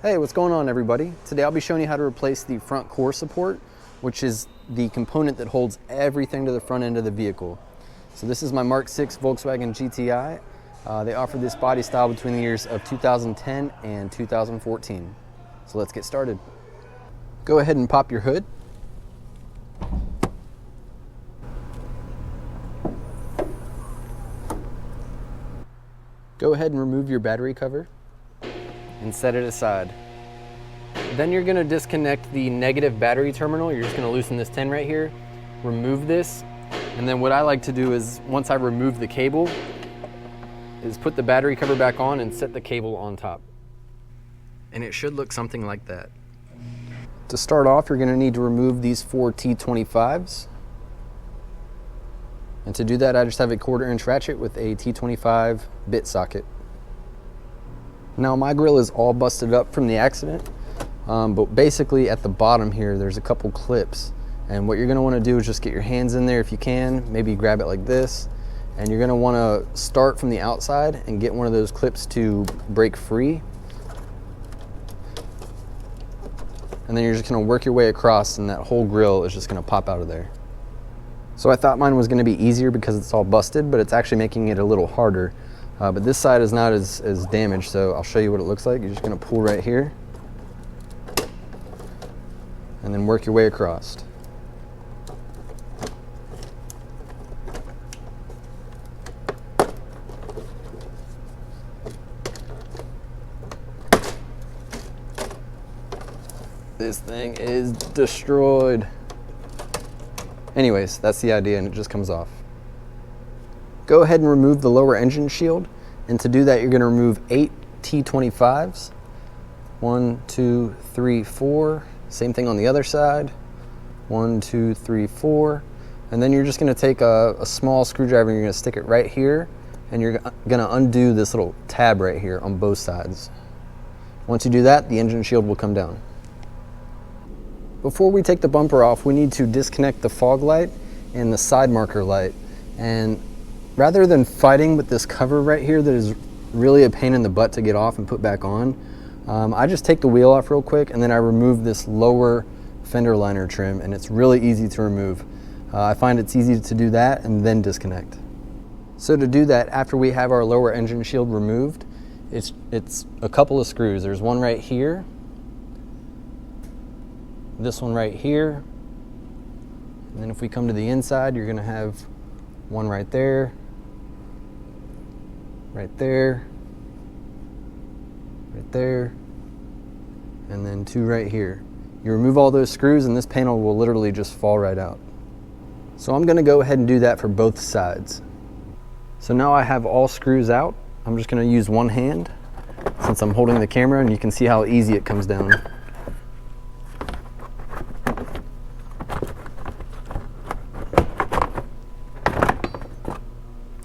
Hey, what's going on everybody? Today I'll be showing you how to replace the front core support, which is the component that holds everything to the front end of the vehicle. So this is my Mk6 Volkswagen GTI. They offered this body style between the years of 2010 and 2014. So let's get started. Go ahead and pop your hood. Go ahead and remove your battery cover and set it aside. Then you're gonna disconnect the negative battery terminal. You're just gonna loosen this 10 right here, remove this, and then what I like to do is, once I remove the cable, is put the battery cover back on and set the cable on top. And it should look something like that. To start off, you're gonna need to remove these 4 T25s. And to do that, I just have a 1/4" ratchet with a T25 bit socket. Now my grill is all busted up from the accident, but basically at the bottom here, there's a couple clips. And what you're gonna wanna do is just get your hands in there if you can, maybe grab it like this. And you're gonna wanna start from the outside and get one of those clips to break free. And then you're just gonna work your way across and that whole grill is just gonna pop out of there. So I thought mine was gonna be easier because it's all busted, but it's actually making it a little harder. But this side is not as damaged, so I'll show you what it looks like. You're just gonna pull right here and then work your way across. This thing is destroyed. Anyways, that's the idea and it just comes off. Go ahead and remove the lower engine shield. And to do that, you're gonna remove 8 T25s. 1, 2, 3, 4. Same thing on the other side. 1, 2, 3, 4. And then you're just gonna take a small screwdriver and you're gonna stick it right here. And you're gonna undo this little tab right here on both sides. Once you do that, the engine shield will come down. Before we take the bumper off, we need to disconnect the fog light and the side marker light. And rather than fighting with this cover right here that is really a pain in the butt to get off and put back on, I just take the wheel off real quick and then I remove this lower fender liner trim, and it's really easy to remove. I find it's easy to do that and then disconnect. So to do that, after we have our lower engine shield removed, it's a couple of screws. There's one right here, this one right here, and then if we come to the inside, you're gonna have one right there, right there, right there, and then 2 right here. You remove all those screws and this panel will literally just fall right out. So I'm gonna go ahead and do that for both sides. So now I have all screws out. I'm just gonna use one hand since I'm holding the camera, and you can see how easy it comes down.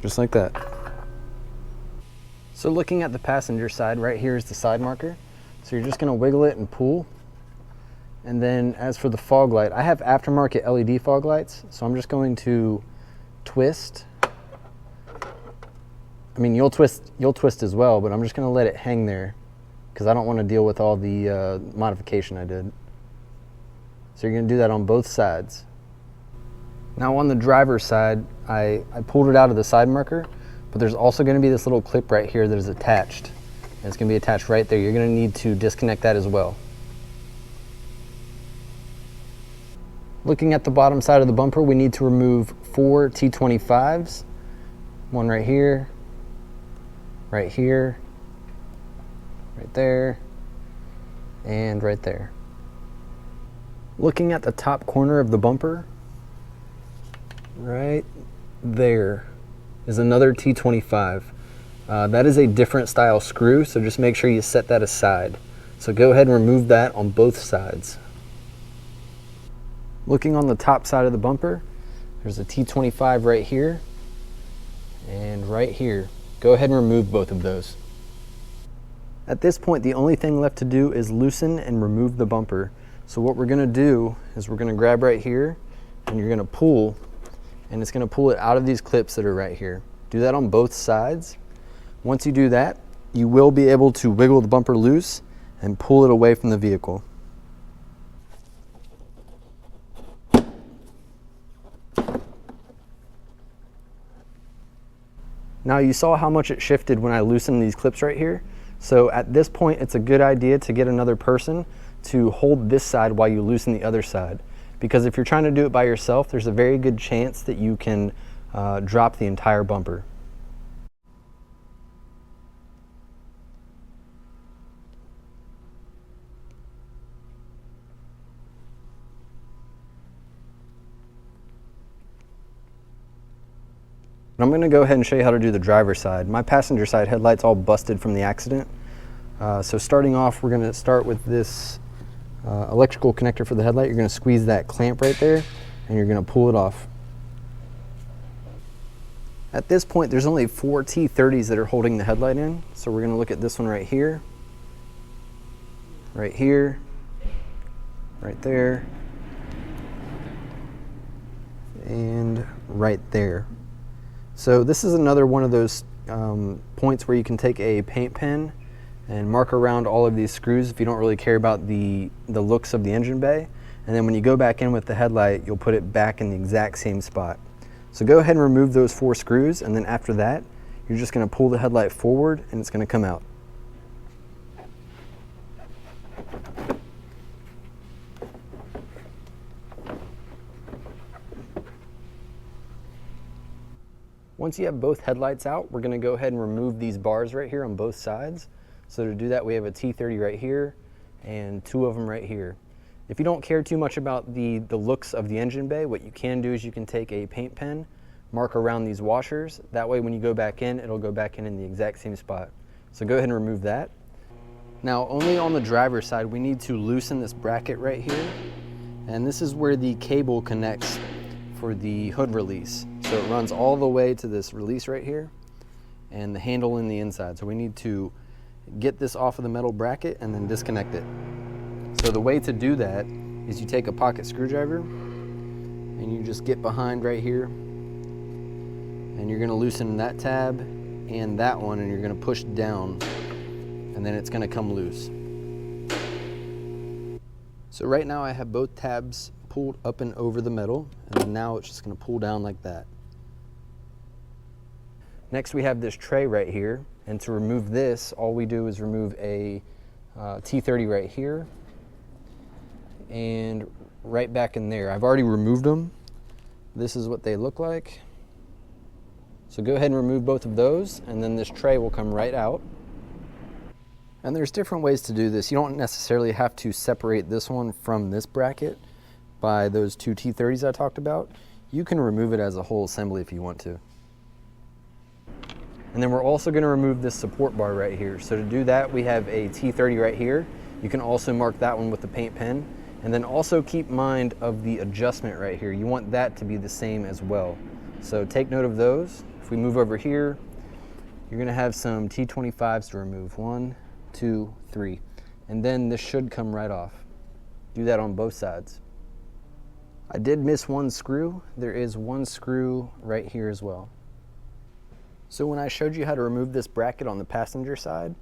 Just like that. So looking at the passenger side, right here is the side marker. So you're just gonna wiggle it and pull. And then as for the fog light, I have aftermarket LED fog lights, so I'm just going to twist. I mean, you'll twist as well, but I'm just gonna let it hang there because I don't wanna deal with all the modification I did. So you're gonna do that on both sides. Now on the driver's side, I pulled it out of the side marker, but there's also gonna be this little clip right here that is attached. And it's gonna be attached right there. You're gonna need to disconnect that as well. Looking at the bottom side of the bumper, we need to remove 4 T25s. One right here, right here, right there, and right there. Looking at the top corner of the bumper, right there is another T25. That is a different style screw, so just make sure you set that aside. So go ahead and remove that on both sides. Looking on the top side of the bumper, there's a T25 right here and right here. Go ahead and remove both of those. At this point, the only thing left to do is loosen and remove the bumper. So what we're gonna do is we're gonna grab right here and you're gonna pull, and it's gonna pull it out of these clips that are right here. Do that on both sides. Once you do that, you will be able to wiggle the bumper loose and pull it away from the vehicle. Now you saw how much it shifted when I loosened these clips right here. So at this point, it's a good idea to get another person to hold this side while you loosen the other side. Because if you're trying to do it by yourself, there's a very good chance that you can drop the entire bumper. I'm going to go ahead and show you how to do the driver's side. My passenger side headlight's all busted from the accident. So starting off, we're going to start with this electrical connector for the headlight. You're going to squeeze that clamp right there and you're going to pull it off. At this point, there's only 4 T30s that are holding the headlight in. So we're going to look at this one right here, right there, and right there. So this is another one of those points where you can take a paint pen and mark around all of these screws if you don't really care about the looks of the engine bay. And then when you go back in with the headlight, you'll put it back in the exact same spot. So go ahead and remove those 4 screws, and then after that, you're just going to pull the headlight forward and it's going to come out. Once you have both headlights out, we're going to go ahead and remove these bars right here on both sides. So to do that, we have a T30 right here and 2 of them right here. If you don't care too much about the looks of the engine bay, what you can do is you can take a paint pen, mark around these washers. That way when you go back in, it'll go back in the exact same spot. So go ahead and remove that. Now only on the driver's side, we need to loosen this bracket right here. And this is where the cable connects for the hood release. So it runs all the way to this release right here and the handle in the inside. So we need to get this off of the metal bracket and then disconnect it. So the way to do that is you take a pocket screwdriver and you just get behind right here and you're going to loosen that tab and that one, and you're going to push down and then it's going to come loose. So right now I have both tabs pulled up and over the metal, and then now it's just going to pull down like that. Next we have this tray right here, and to remove this, all we do is remove a T30 right here and right back in there. I've already removed them. This is what they look like. So go ahead and remove both of those, and then this tray will come right out. And there's different ways to do this. You don't necessarily have to separate this one from this bracket by those 2 T30s I talked about. You can remove it as a whole assembly if you want to. And then we're also going to remove this support bar right here. So to do that, we have a T30 right here. You can also mark that one with the paint pen. And then also keep mind of the adjustment right here. You want that to be the same as well. So take note of those. If we move over here, you're going to have some T25s to remove. 1, 2, 3. And then this should come right off. Do that on both sides. I did miss 1 screw. There is 1 screw right here as well. So when I showed you how to remove this bracket on the passenger side,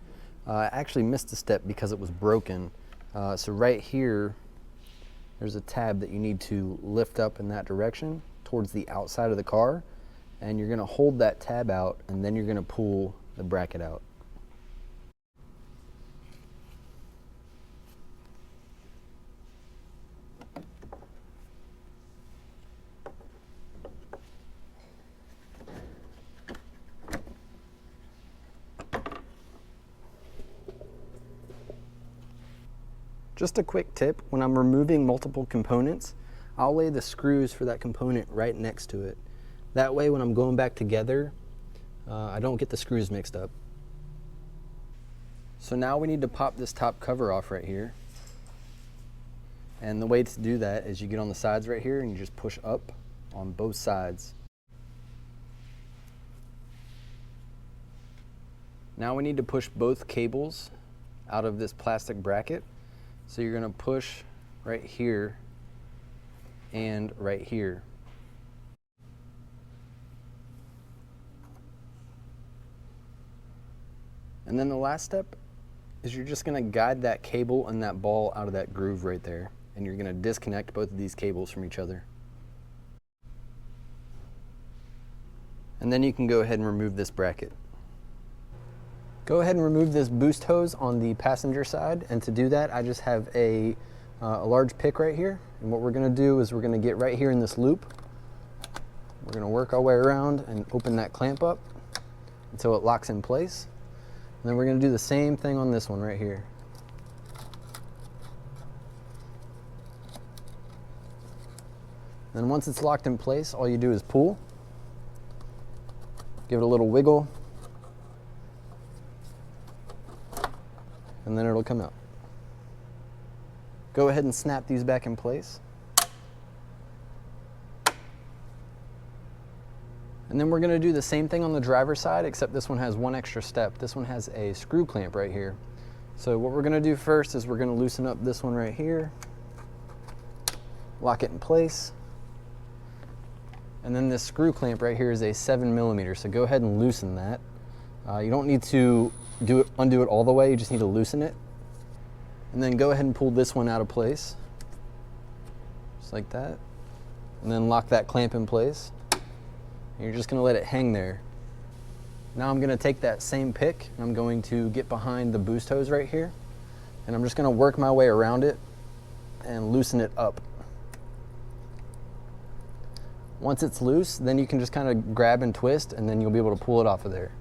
I actually missed a step because it was broken. So right here, there's a tab that you need to lift up in that direction towards the outside of the car, and you're going to hold that tab out, and then you're going to pull the bracket out. Just a quick tip, when I'm removing multiple components, I'll lay the screws for that component right next to it. That way when I'm going back together, I don't get the screws mixed up. So now we need to pop this top cover off right here. And the way to do that is you get on the sides right here and you just push up on both sides. Now we need to push both cables out of this plastic bracket. So you're going to push right here and right here. And then the last step is you're just gonna guide that cable and that ball out of that groove right there, and you're gonna disconnect both of these cables from each other. And then you can go ahead and remove this bracket. Go ahead and remove this boost hose on the passenger side, and to do that I just have a large pick right here, and what we're gonna do is we're gonna get right here in this loop. We're gonna work our way around and open that clamp up until it locks in place. And then we're gonna do the same thing on this one right here. Then once it's locked in place, all you do is pull, give it a little wiggle, and then it'll come out. Go ahead and snap these back in place. And then we're gonna do the same thing on the driver's side, except this one has one extra step. This one has a screw clamp right here. So what we're gonna do first is we're gonna loosen up this one right here, lock it in place. And then this screw clamp right here is a 7mm, so go ahead and loosen that. You don't need to undo it all the way, you just need to loosen it. And then go ahead and pull this one out of place, just like that. And then lock that clamp in place. And you're just gonna let it hang there. Now I'm gonna take that same pick and I'm going to get behind the boost hose right here, and I'm just gonna work my way around it and loosen it up. Once it's loose, then you can just kind of grab and twist, and then you'll be able to pull it off of there.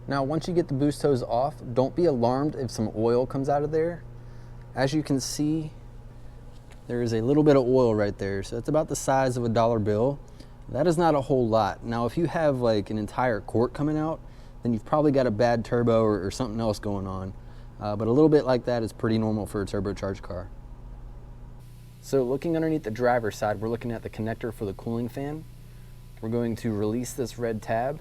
Now, once you get the boost hose off, don't be alarmed if some oil comes out of there. As you can see, there is a little bit of oil right there. So it's about the size of a dollar bill. That is not a whole lot. Now, if you have like an entire quart coming out, then you've probably got a bad turbo or something else going on. But a little bit like that is pretty normal for a turbocharged car. So looking underneath the driver's side, we're looking at the connector for the cooling fan. We're going to release this red tab.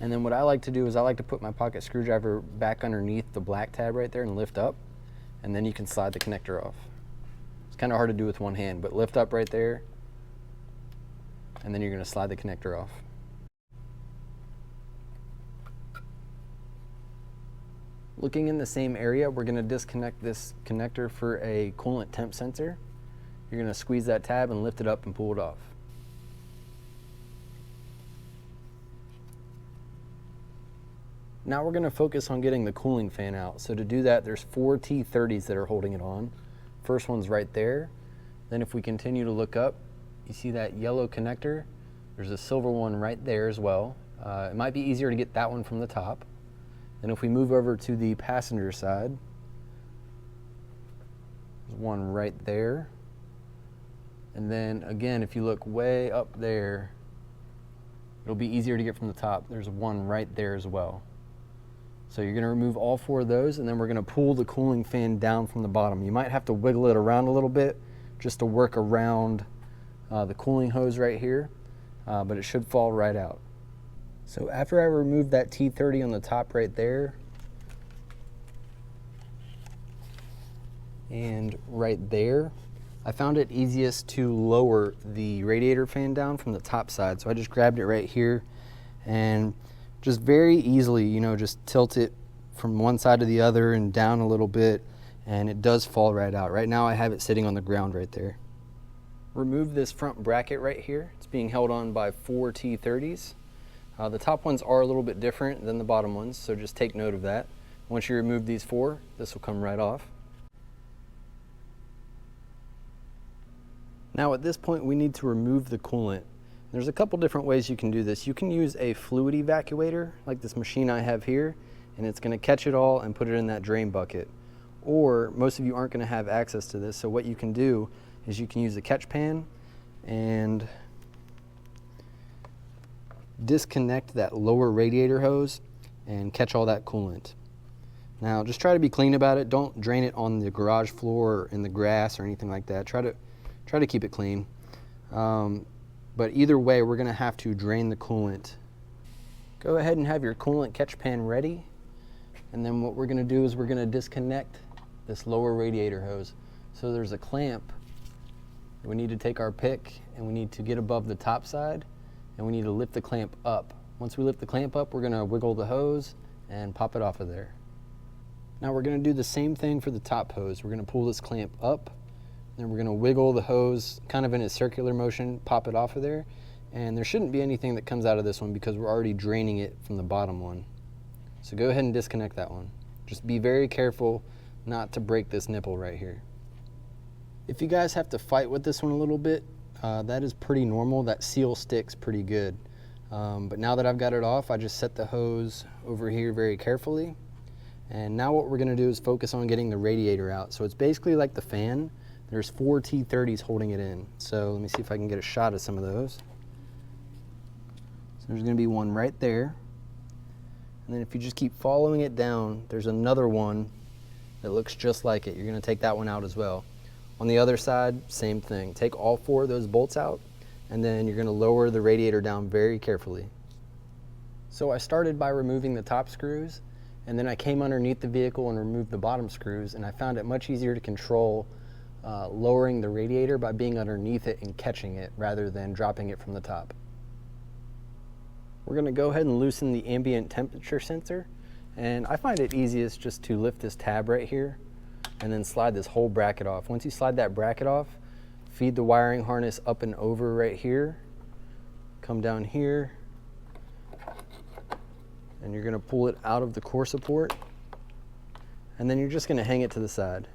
And then what I like to do is I like to put my pocket screwdriver back underneath the black tab right there and lift up. And then you can slide the connector off. It's kind of hard to do with one hand, but lift up right there. And then you're going to slide the connector off. Looking in the same area, we're going to disconnect this connector for a coolant temp sensor. You're going to squeeze that tab and lift it up and pull it off. Now we're going to focus on getting the cooling fan out. So to do that, there's 4 T30s that are holding it on. First one's right there. Then if we continue to look up, you see that yellow connector. There's a silver one right there as well. It might be easier to get that one from the top. Then if we move over to the passenger side, there's one right there. And then again, if you look way up there, it'll be easier to get from the top. There's one right there as well. So you're gonna remove all 4 of those, and then we're gonna pull the cooling fan down from the bottom. You might have to wiggle it around a little bit just to work around the cooling hose right here, but it should fall right out. So after I remove that T30 on the top right there, and right there, I found it easiest to lower the radiator fan down from the top side. So I just grabbed it right here and just very easily, you know, just tilt it from one side to the other and down a little bit, and it does fall right out. Right now I have it sitting on the ground right there. Remove this front bracket right here. It's being held on by 4 T30s. The top ones are a little bit different than the bottom ones, so just take note of that. Once you remove these 4, this will come right off. Now at this point we need to remove the coolant. There's a couple different ways you can do this. You can use a fluid evacuator like this machine I have here, and it's going to catch it all and put it in that drain bucket. Or most of you aren't going to have access to this, so what you can do is you can use a catch pan and disconnect that lower radiator hose and catch all that coolant. Now just try to be clean about it. Don't drain it on the garage floor or in the grass or anything like that. Try to keep it clean. But either way, we're gonna have to drain the coolant. Go ahead and have your coolant catch pan ready. And then what we're gonna do is we're gonna disconnect this lower radiator hose. So there's a clamp. We need to take our pick and we need to get above the top side, and we need to lift the clamp up. Once we lift the clamp up, we're gonna wiggle the hose and pop it off of there. Now we're going to do the same thing for the top hose. We're going to pull this clamp up, then we're going to wiggle the hose kind of in a circular motion, pop it off of there, and there shouldn't be anything that comes out of this one because we're already draining it from the bottom one. So go ahead and disconnect that one. Just be very careful not to break this nipple right here. If you guys have to fight with this one a little bit, that is pretty normal. That seal sticks pretty good. But now that I've got it off, I just set the hose over here very carefully. And now what we're going to do is focus on getting the radiator out. So it's basically like the fan. There's 4 T30s holding it in. So let me see if I can get a shot of some of those. So there's going to be one right there. And then if you just keep following it down, there's another one that looks just like it. You're going to take that one out as well. On the other side, same thing. Take all 4 of those bolts out, and then you're going to lower the radiator down very carefully. So I started by removing the top screws, and then I came underneath the vehicle and removed the bottom screws, and I found it much easier to control lowering the radiator by being underneath it and catching it rather than dropping it from the top. We're going to go ahead and loosen the ambient temperature sensor, and I find it easiest just to lift this tab right here and then slide this whole bracket off. Once you slide that bracket off, feed the wiring harness up and over right here, come down here, and you're going to pull it out of the core support, and then you're just going to hang it to the side.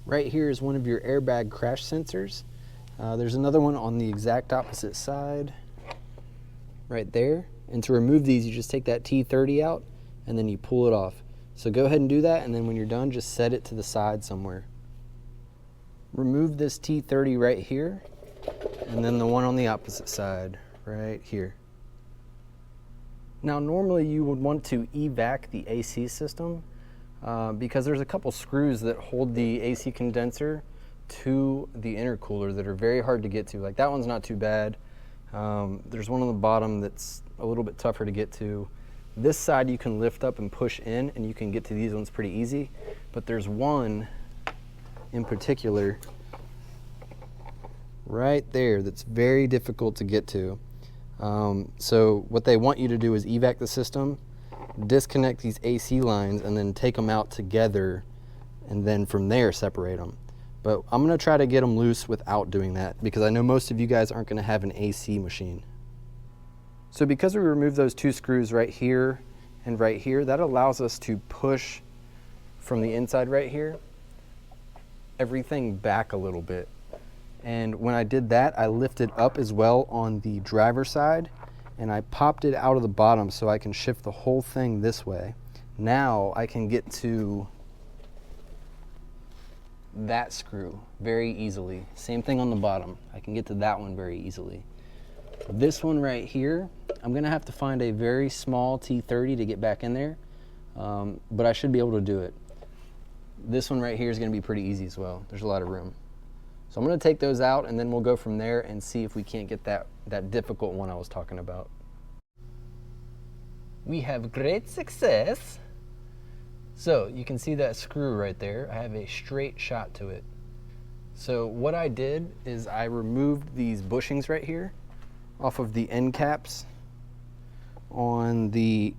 Right here is one of your airbag crash sensors. There's another one on the exact opposite side right there, and to remove these you just take that T30 out and then you pull it off. So go ahead and do that, and then when you're done just set it to the side somewhere. Remove this T30 right here, and then the one on the opposite side right here. Now normally you would want to evac the AC system because there's a couple screws that hold the AC condenser to the intercooler that are very hard to get to. Like that one's not too bad. There's one on the bottom that's a little bit tougher to get to. This side you can lift up and push in, and you can get to these ones pretty easy. But there's one in particular right there that's very difficult to get to. So what they want you to do is evac the system, disconnect these AC lines, and then take them out together, and then from there separate them. But I'm going to try to get them loose without doing that because I know most of you guys aren't going to have an AC machine. So because we removed those 2 screws right here and right here, that allows us to push from the inside right here everything back a little bit. And when I did that, I lifted up as well on the driver's side, and I popped it out of the bottom so I can shift the whole thing this way. Now I can get to that screw very easily. Same thing on the bottom. I can get to that one very easily. This one right here, I'm gonna have to find a very small T30 to get back in there, but I should be able to do it. This one right here is gonna be pretty easy as well. There's a lot of room. So I'm going to take those out, and then we'll go from there and see if we can't get that difficult one I was talking about. We have great success. So you can see that screw right there. I have a straight shot to it. So what I did is I removed these bushings right here off of the end caps on the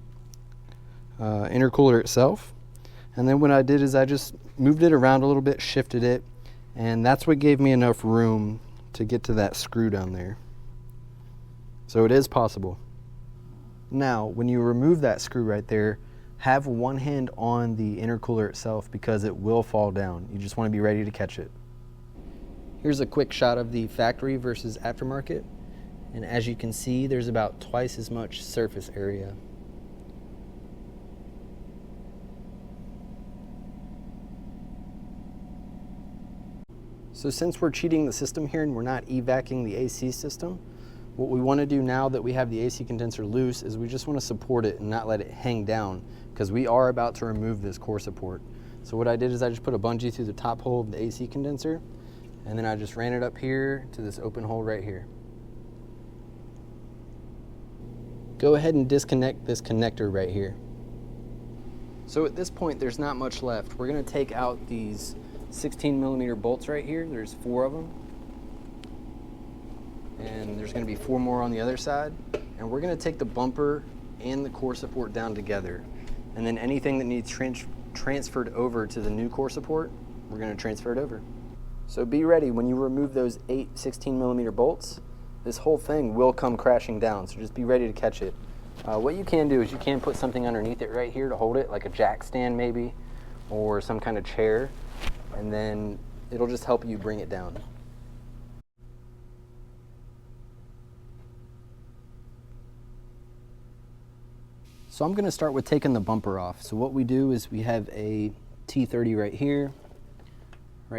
intercooler itself. And then what I did is I just moved it around a little bit, shifted it, and that's what gave me enough room to get to that screw down there. So it is possible. Now, when you remove that screw right there, have one hand on the intercooler itself because it will fall down. You just want to be ready to catch it. Here's a quick shot of the factory versus aftermarket. And as you can see, there's about twice as much surface area. So since we're cheating the system here and we're not evacing the AC system, what we want to do now that we have the AC condenser loose is we just want to support it and not let it hang down because we are about to remove this core support. So what I did is I just put a bungee through the top hole of the AC condenser, and then I just ran it up here to this open hole right here. Go ahead and disconnect this connector right here. So at this point there's not much left. We're going to take out these 16mm bolts right here. There's 4 of them, and there's going to be 4 more on the other side, and we're going to take the bumper and the core support down together. And then anything that needs transferred over to the new core support, we're going to transfer it over. So be ready when you remove those 8 16mm bolts. This whole thing will come crashing down, so just be ready to catch it. What you can do is you can put something underneath it right here to hold it, like a jack stand maybe, or some kind of chair, and then it'll just help you bring it down. So I'm going to start with taking the bumper off. So what we do is we have a T30 right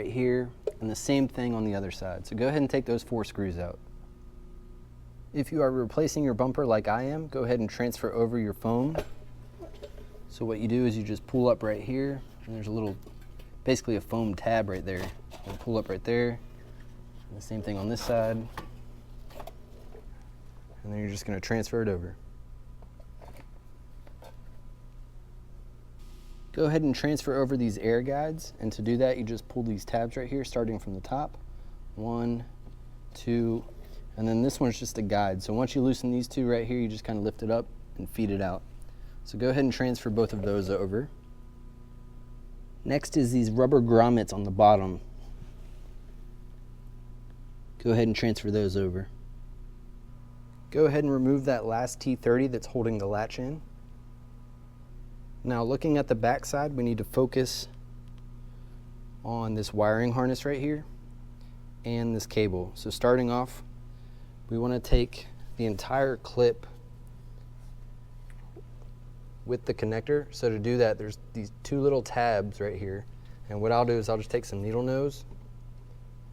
here, and the same thing on the other side. So go ahead and take those 4 screws out. If you are replacing your bumper like I am, go ahead and transfer over your foam. So what you do is you just pull up right here, and there's a little, basically a foam tab right there. You'll pull up right there, and the same thing on this side. And then you're just going to transfer it over. Go ahead and transfer over these air guides, and to do that you just pull these tabs right here starting from the top. 1, 2, and then this one's just a guide. So once you loosen these 2 right here, you just kind of lift it up and feed it out. So go ahead and transfer both of those over. Next is these rubber grommets on the bottom. Go ahead and transfer those over. Go ahead and remove that last T30 that's holding the latch in. Now looking at the back side, we need to focus on this wiring harness right here and this cable. So starting off, we want to take the entire clip with the connector. So to do that, there's these 2 little tabs right here. And what I'll do is I'll just take some needle nose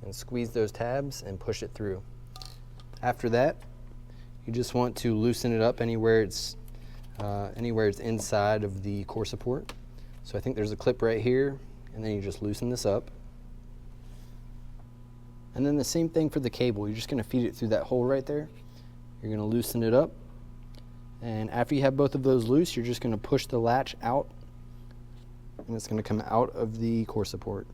and squeeze those tabs and push it through. After that, you just want to loosen it up anywhere it's inside of the core support. So I think there's a clip right here, and then you just loosen this up. And then the same thing for the cable. You're just going to feed it through that hole right there. You're going to loosen it up, and after you have both of those loose, you're just going to push the latch out, and it's going to come out of the core support.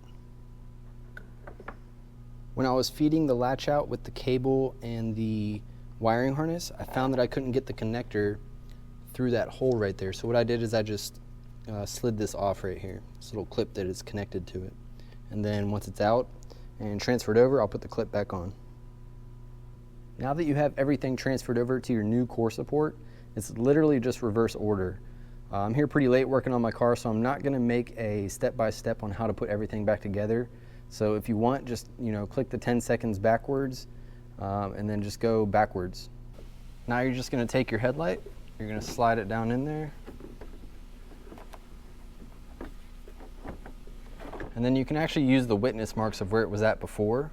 When I was feeding the latch out with the cable and the wiring harness, I found that I couldn't get the connector through that hole right there. So what I did is I just slid this off right here, this little clip that is connected to it. And then once it's out and transferred over, I'll put the clip back on. Now that you have everything transferred over to your new core support, it's literally just reverse order. I'm here pretty late working on my car, so I'm not going to make a step-by-step on how to put everything back together. So if you want, just click the 10 seconds backwards and then just go backwards. Now you're just going to take your headlight, you're going to slide it down in there, and then you can actually use the witness marks of where it was at before.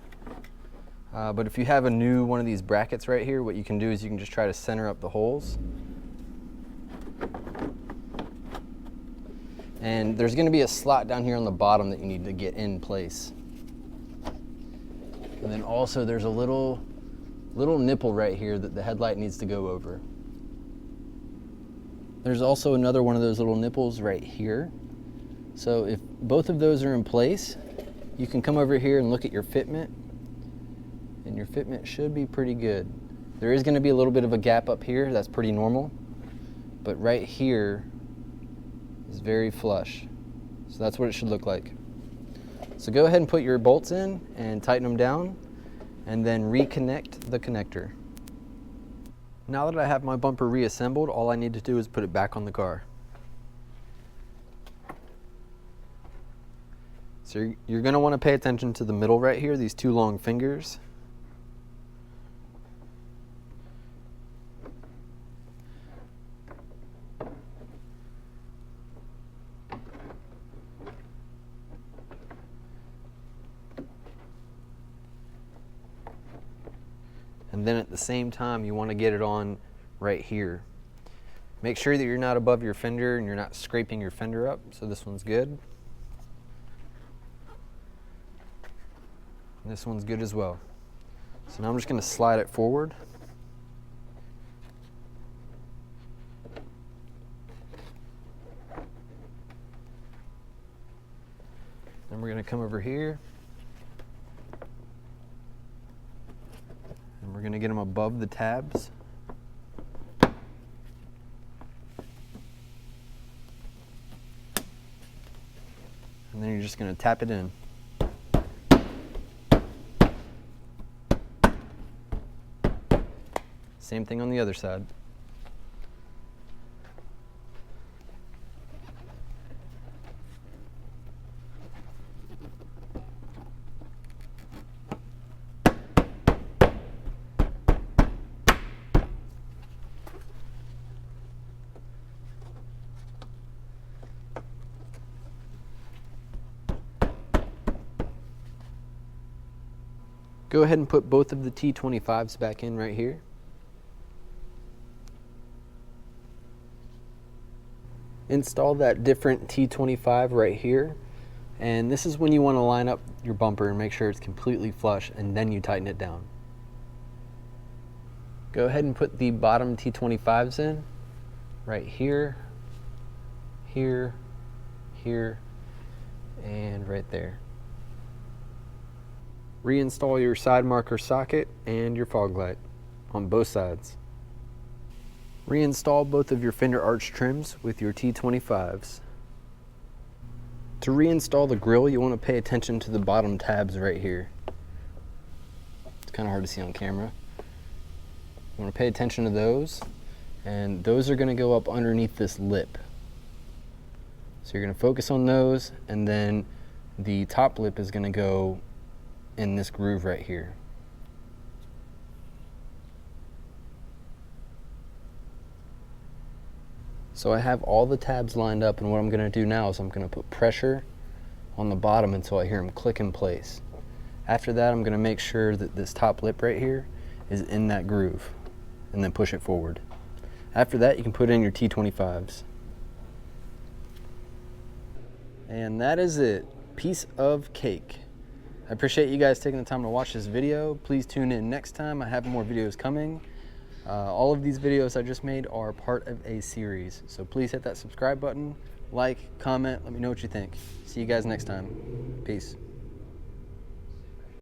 But if you have a new one of these brackets right here, what you can do is you can just try to center up the holes. And there's going to be a slot down here on the bottom that you need to get in place. And then also there's a little nipple right here that the headlight needs to go over. There's also another one of those little nipples right here. So if both of those are in place, you can come over here and look at your fitment, and your fitment should be pretty good. There is going to be a little bit of a gap up here, that's pretty normal, but right here is very flush. So that's what it should look like. So go ahead and put your bolts in and tighten them down, and then reconnect the connector. Now that I have my bumper reassembled, all I need to do is put it back on the car. So you're going to want to pay attention to the middle right here, these 2 long fingers. And then at the same time, you want to get it on right here. Make sure that you're not above your fender and you're not scraping your fender up. So this one's good. And this one's good as well. So now I'm just going to slide it forward. Then we're going to come over here. And we're going to get them above the tabs. and then you're just going to tap it in. Same thing on the other side. Go ahead and put both of the T25s back in right here. Install that different T25 right here, and this is when you want to line up your bumper and make sure it's completely flush, and then you tighten it down. Go ahead and put the bottom T25s in right here, here, here, and right there. Reinstall your side marker socket and your fog light on both sides. Reinstall both of your fender arch trims with your T25s. To reinstall the grille, you want to pay attention to the bottom tabs right here. It's kind of hard to see on camera. You want to pay attention to those, and those are going to go up underneath this lip. So you're going to focus on those, and then the top lip is going to go in this groove right here. So I have all the tabs lined up, and what I'm going to do now is I'm going to put pressure on the bottom until I hear them click in place. After that, I'm going to make sure that this top lip right here is in that groove, and then push it forward. After that, you can put in your T25s. And that is it. Piece of cake. I appreciate you guys taking the time to watch this video. Please tune in next time. I have more videos coming. All of these videos I just made are part of a series. So please hit that subscribe button, like, comment, let me know what you think. See you guys next time. Peace.